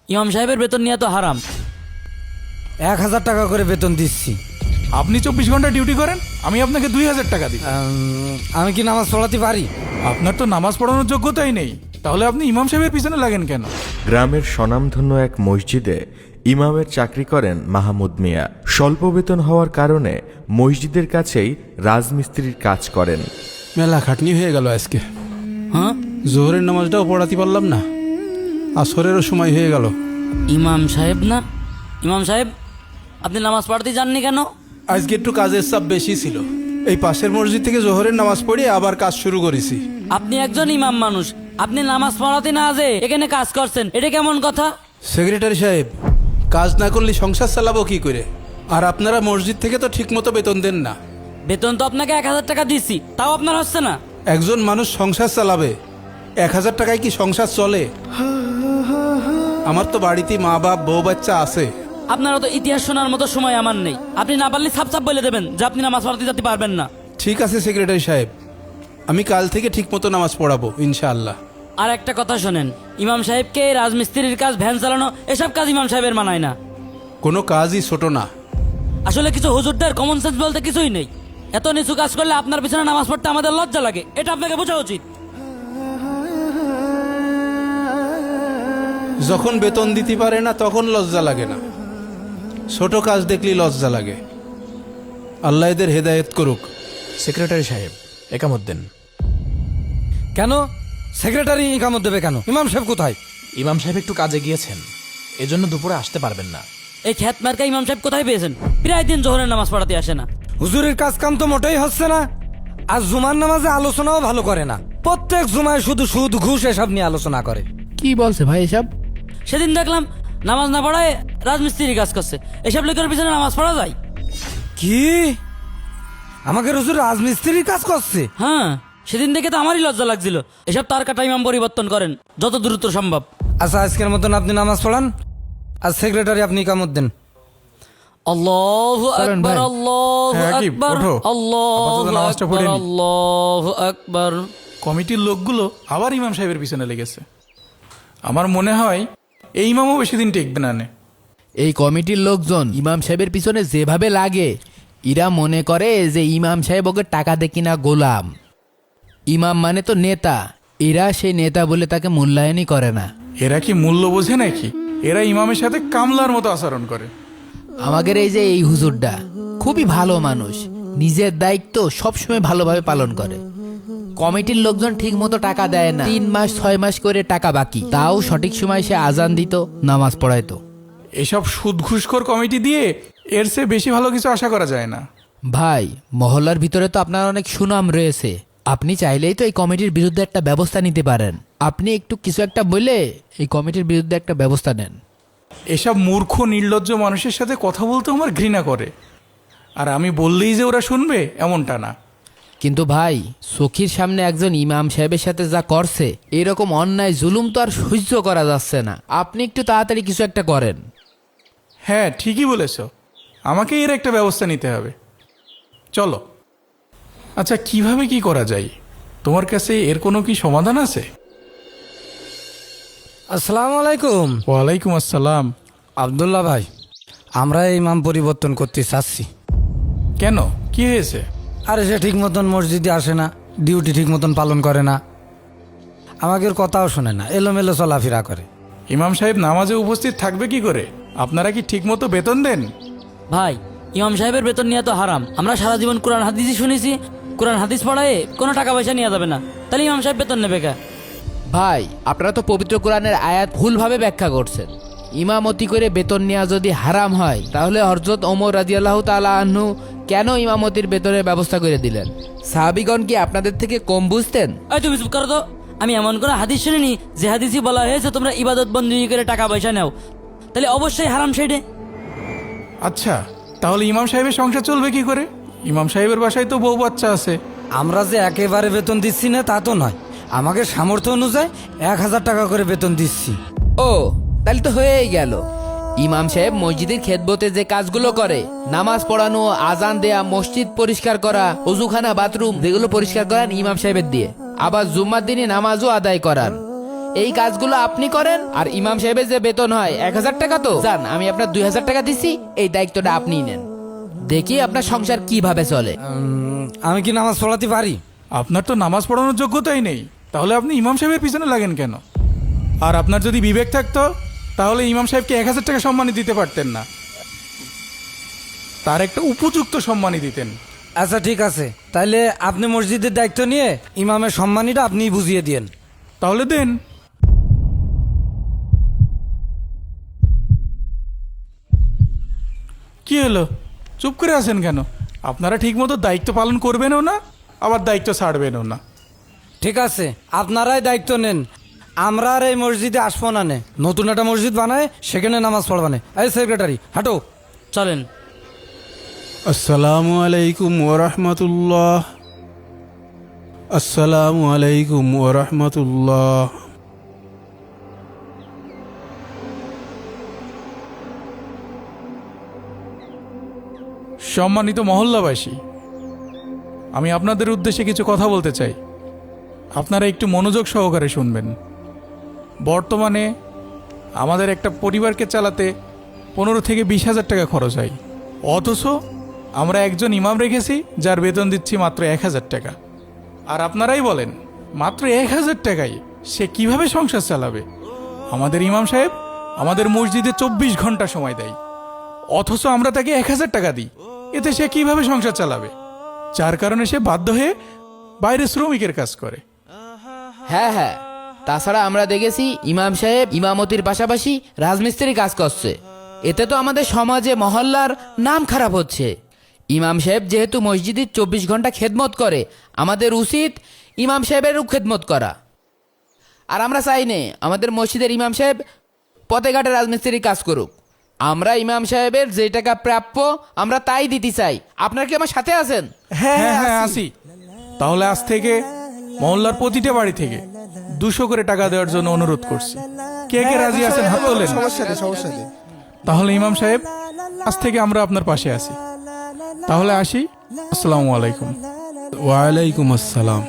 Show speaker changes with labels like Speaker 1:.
Speaker 1: ইমাম সাহেবের বেতন নেওয়া তো হারাম।
Speaker 2: 1000 টাকা করে বেতন দিচ্ছি।
Speaker 3: আপনি 24 ঘন্টা ডিউটি করেন, আমি আপনাকে 2000 টাকা দিই।
Speaker 2: আমি কি নামাজ পড়াতে পারি?
Speaker 3: আপনার তো নামাজ পড়ানোর যোগ্যতাই নেই, তাহলে আপনি ইমাম সাহেবের পিছনে লাগেন কেন?
Speaker 4: গ্রামের স্বনামধন্য এক মসজিদে ইমামের চাকরি করেন মাহমুদ মিয়া। স্বল্প বেতন হওয়ার কারণে মসজিদের কাছেই রাজমিস্ত্রির কাজ করেন।
Speaker 5: মেলা খাটনি হয়ে গেল আজকে।
Speaker 1: হ্যাঁ,
Speaker 5: জোহরের নামাজটাও পড়াতে পারলাম না, আসরেরও সময় হয়ে গেল।
Speaker 1: ইমাম সাহেব না? ইমাম সাহেব, আপনি নামাজ পড়াতে যাননি কেন?
Speaker 5: আজকে একটু কাজের চাপ বেশি ছিল, এই পাশের মসজিদ থেকে জোহরের নামাজ পড়ে আবার কাজ শুরু করেছি।
Speaker 1: আপনি একজন ইমাম মানুষ, আপনি নামাজ পড়াতে না যে এখানে কাজ করছেন, এটা কেমন কথা?
Speaker 5: সেক্রেটারি সাহেব, কাজ না করলে সংসার চালাবো কি করে? আর আপনারা মসজিদ থেকে তো ঠিকমতো বেতন দেন না।
Speaker 1: বেতন তো আপনাকে 1000 টাকা দিচ্ছি, তাও আপনার হচ্ছে না।
Speaker 5: একজন মানুষ সংসার চালাবে, 1000 টাকায় কি সংসার চলে? আমার তো বাড়িতে মা বাপ বউ বাচ্চা আছে।
Speaker 1: আপনারা তো ইতিহাস শোনার মতো সময় আমার নেই। আপনি না পারলে সাপ সাপ বলে দেবেন যে আপনি নামাজ পড়াতে যেতে পারবেন না।
Speaker 5: ঠিক আছে সেক্রেটারি সাহেব, আমি কাল থেকে ঠিকমতো নামাজ পড়াবো ইনশাআল্লাহ।
Speaker 1: আর একটা কথা শোনেন, ইমাম সাহেবকে রাজমিস্ত্রির কাজ, ভ্যান চালানো, এসব কাজ ইমাম সাহেবের মানায় না।
Speaker 5: কোনো কাজই ছোট না।
Speaker 1: আসলে কিছু হুজুরদের কমন সেন্স বলতে কিছুই নেই। এত নিচু কাজ করলে আপনার পিছনে নামাজ পড়তে আমাদের লজ্জা লাগে, এটা আপনাকে বোঝা উচিত।
Speaker 5: যখন বেতন দিতে পারে না তখন লজ্জা লাগে না, ছোট কাজ দেখলেই লজ্জা লাগে। আল্লাহ এদের হেদায়েত করুক।
Speaker 6: সেক্রেটারি সাহেব, একামত দেন।
Speaker 2: কেন সেক্রেটারি ইকামত দেবে কেন? ইমাম সাহেব কোথায়?
Speaker 6: ইমাম সাহেব একটু কাজে গিয়েছেন, এজন্য দুপুরে আসতে পারবেন না।
Speaker 1: এই খ্যাত মার্কা ইমাম সাহেব কোথায় পেয়েছেন? প্রায় দিন জোহরের নামাজ পড়াতে আসে না।
Speaker 2: হুজুরের কাজ কাম তো মোটেই হচ্ছে না। আর জুমার নামাজে আলোচনাও ভালো করে না, প্রত্যেক জুমায় শুধু সুদ ঘুষ এসব নিয়ে আলোচনা করে।
Speaker 6: কি বলছে ভাই এসব?
Speaker 1: সেদিন দেখলাম নামাজ না পড়ায় রাজমিস্ত্রি কাজ করছে। এসব লোকের পিছনে নামাজ পড়া যায়?
Speaker 2: কি আমাকে হুজুর রাজমিস্ত্রির কাজ করছে?
Speaker 1: হ্যাঁ, সেদিন দেখে তো আমারই লজ্জা লাগছিল। এসব তার কাটা ইমাম পরিবর্তন করেন যত দ্রুত সম্ভব।
Speaker 2: আচ্ছা, আজকের মতন আপনি নামাজ পড়ান, আর সেক্রেটারি আপনি ইকামত দেন।
Speaker 1: আল্লাহু
Speaker 6: চলেন
Speaker 1: আকবার,
Speaker 6: ভাই।
Speaker 1: আল্লাহু
Speaker 3: হ্যাঁ, আকিব,
Speaker 1: আকবার,
Speaker 3: ওঠো।
Speaker 1: আল্লাহু
Speaker 3: আপাতত নামাজটা পড়ে
Speaker 1: আকবার,
Speaker 3: নি।
Speaker 1: আল্লাহু আকবার।
Speaker 3: কমিটির লোকগুলো আবার ইমাম সাহেবের পিছনে লেগেছে। আমার মনে হয় এই ইমামও বেশি দিন টেকবে না নে।
Speaker 7: এই কমিটির লোকজন ইমাম সাহেবের পিছনে যেভাবে লাগে, এরা মনে করে যে ইমাম সাহেব ওকে টাকা দে কিনা গোলাম। ইমাম মানে তো নেতা, এরা সেই নেতা বলে তাকে মূল্যায়নই করে না।
Speaker 3: এরা কি মূল্য বোঝে নাকি? এরা ইমামের সাথে কামলার মতো আচরণ করে।
Speaker 7: আমাদের এই হুজুরটা খুবই ভালো মানুষ, নিজের দায়িত্ব সবসময় ভালোভাবে পালন করে। কমিটির লোকজন ঠিক মতো টাকা দেয় না, 3 মাস 6 মাস করে টাকা বাকি, তাও সঠিক সময় সে আজান দিত, নামাজ পড়াইতো।
Speaker 3: এসব সুদ ঘুষখোর কমিটি দিয়ে এর চেয়ে বেশি ভালো কিছু আশা করা যায় না।
Speaker 7: ভাই, মহল্লার ভিতরে তো আপনার অনেক সুনাম রয়েছে, আপনি চাইলেই তো এই কমিটির বিরুদ্ধে একটা ব্যবস্থা নিতে পারেন। আপনি একটু কিছু একটা বলে এই কমিটির বিরুদ্ধে একটা ব্যবস্থা নেন।
Speaker 3: এসব মূর্খ নির্লজ্জ মানুষের সাথে কথা বলতে আমার ঘৃণা করে। আর আমি বললেই যে ওরা শুনবে এমনটা না।
Speaker 7: কিন্তু ভাই, চোখের সামনে একজন ইমাম সাহেবের সাথে যা করছে, এরকম অন্যায় জুলুম তো আর সহ্য করা যাচ্ছে না। আপনি একটু তাড়াতাড়ি কিছু একটা করেন।
Speaker 3: হ্যাঁ, ঠিকই বলেছ, আমাকে এর একটা ব্যবস্থা নিতে হবে। চলো। আচ্ছা, কিভাবে কি করা যায়? তোমার কাছে এর কোনো কি সমাধান আছে?
Speaker 2: আসসালামু আলাইকুম।
Speaker 3: ওয়ালাইকুম আসসালাম।
Speaker 2: আব্দুল্লাহ ভাই, আমরা ইমাম পরিবর্তন করতে চাচ্ছি।
Speaker 3: কেন, কি হয়েছে?
Speaker 2: আরে সে ঠিক মতন মসজিদে আসে না, ডিউটি ঠিক মতন পালন করে না, আমাদের কথাও শোনে না, এলোমেলো চলাফেরা করে।
Speaker 3: ইমাম সাহেব নামাজে উপস্থিত থাকবে কি করে? আপনারা কি ঠিকমতো বেতন দেন?
Speaker 1: ভাই, ইমাম সাহেবের বেতন নেওয়া তো হারাম। আমরা সারা জীবন কোরআন হাদিসই শুনেছি, কোরআন হাদিস পড়ায় কোনো টাকা পয়সা নেওয়া যাবে না, তাহলে ইমাম সাহেব বেতন নেবে কে?
Speaker 7: ভাই, আপনারা তো পবিত্র কোরআনের আয়াত ভুলভাবে ব্যাখ্যা করছেন। ইমামতি করে বেতন নেওয়া যদি হারাম হয়, তাহলে হযরত ওমর রাদিয়াল্লাহু তাআলা আনহু কেন ইমামতির বেতনের ব্যবস্থা করে দিলেন? সাহাবীগণ কি আপনাদের থেকে কম বুঝতেন?
Speaker 1: এই তুমি চুপ করো তো। আমি এমন কোনো হাদিস শুনিনি যে হাদিসই বলা হয়েছে তোমরা ইবাদত বন্দি করে টাকা পয়সা নাও, তাহলে অবশ্যই হারাম সেইটে।
Speaker 3: আচ্ছা, তাহলে ইমাম সাহেবের সংসার চলবে কি করে? ইমাম সাহেবের বাসায় তো বউ বাচ্চা আছে।
Speaker 2: আমরা যে একেবারে বেতন দিচ্ছি না তা তো নয়, আমাকে সামর্থ্য অনুযায়ী 1000 টাকা করে বেতন দিচ্ছি।
Speaker 7: ও, তাহলে তো হয়েই গেল। ইমাম সাহেব মসজিদের খেদমতে যে কাজগুলো করে, নামাজ পড়ানো, আজান দেয়া, মসজিদ পরিষ্কার করা, ওযুখানা, বাথরুম যেগুলো পরিষ্কার করান ইমাম সাহেবের দিয়ে, আবার জুম্মার দিনে নামাজও আদায় করান। এই কাজগুলো আপনি করেন আর ইমাম সাহেবের যে বেতন হয় 1000 টাকা, তো জান আমি আপনার 2000 টাকা দিছি, এই দায়িত্বটা আপনিই নেন। দেখি আপনার সংসার কিভাবে চলে।
Speaker 2: আমি কি নামাজ পড়াতে পারি?
Speaker 3: আপনার তো নামাজ পড়ানোর যোগ্যতাই নেই, তাহলে আপনি ইমাম সাহেবের পিছনে লাগেন কেন? আর আপনার যদি বিবেক থাকতো তাহলে ইমাম সাহেবকে 1000 টাকা সম্মানই দিতে পারতেন না, তার একটা উপযুক্ত সম্মানই দিতেন।
Speaker 2: আচ্ছা ঠিক আছে, তাইলে আপনি মসজিদের দায়িত্ব নিয়ে ইমামের সম্মানীটা আপনিই বুঝিয়ে দিয়েন।
Speaker 3: তাহলে দেন। কি হলো, চুপ করে আছেন কেন? আপনারা ঠিকমতো দায়িত্ব পালন করবেনও না, আবার দায়িত্ব ছাড়বেনও না।
Speaker 2: ঠিক আছে, আপনারাই দায়িত্ব নেন, আমরা আর এই মসজিদে আসবো না নে। নতুন একটা মসজিদ বানায় সেখানে নামাজ পড়বানে। এই সেক্রেটারি হাঁটো।
Speaker 1: চলেন।
Speaker 5: আসসালামু আলাইকুম ওরহমতুল্লাহ। আসসালামু আলাইকুম ওরহমতুল্লাহ।
Speaker 3: সম্মানিত মহল্লাবাসী, আমি আপনাদের উদ্দেশ্যে কিছু কথা বলতে চাই, আপনারা একটু মনোযোগ সহকারে শুনবেন। বর্তমানে আমাদের একটা পরিবারকে চালাতে 15 থেকে 20,000 টাকা খরচ হয়, অথচ আমরা একজন ইমাম রেখেছি যার বেতন দিচ্ছি মাত্র 1000 টাকা। আর আপনারাই বলেন, মাত্র 1000 টাকায় সে কিভাবে সংসার চালাবে? আমাদের ইমাম সাহেব আমাদের মসজিদে 24 ঘন্টা সময় দেয়, অথচ আমরা তাকে 1000 টাকা দিই। এতে সে কিভাবে সংসার চালাবে? যার কারণে সে বাধ্য হয়ে বাইরে শ্রমিকের কাজ করে।
Speaker 7: হ্যাঁ হ্যাঁ, তাছাড়া আমরা দেখেছি ইমাম সাহেব ইমামতির পাশাপাশি রাজমিস্ত্রি কাজ করছে। এতে তো আমাদের সমাজে মহল্লার নাম খারাপ হচ্ছে। ইমাম সাহেব যেহেতু মসজিদে 24 ঘন্টা খেদমত করে, আমাদের উচিত ইমাম সাহেবেরও খেদমত করা। আর আমরা চাই নে আমাদের মসজিদের ইমাম সাহেব পথে ঘাটে রাজমিস্ত্রি কাজ করুক। আমরা ইমাম সাহেবের যে টাকা প্রাপ্য আমরা তাই দিতে চাই। আপনারা কি আমার সাথে আছেন?
Speaker 3: হ্যাঁ হ্যাঁ আসি। তাহলে আজ থেকে মহল্লার প্রতিটা বাড়ি থেকে 200 করে টাকা দেওয়ার জন্য অনুরোধ করছি। কে কে রাজি আছেন হাত তোলেন। তাহলে ইমাম সাহেব, আজ থেকে আমরা আপনার পাশে আছি। তাহলে আসি। আসসালামু আলাইকুম।
Speaker 5: ওয়ালাইকুম আসসালাম।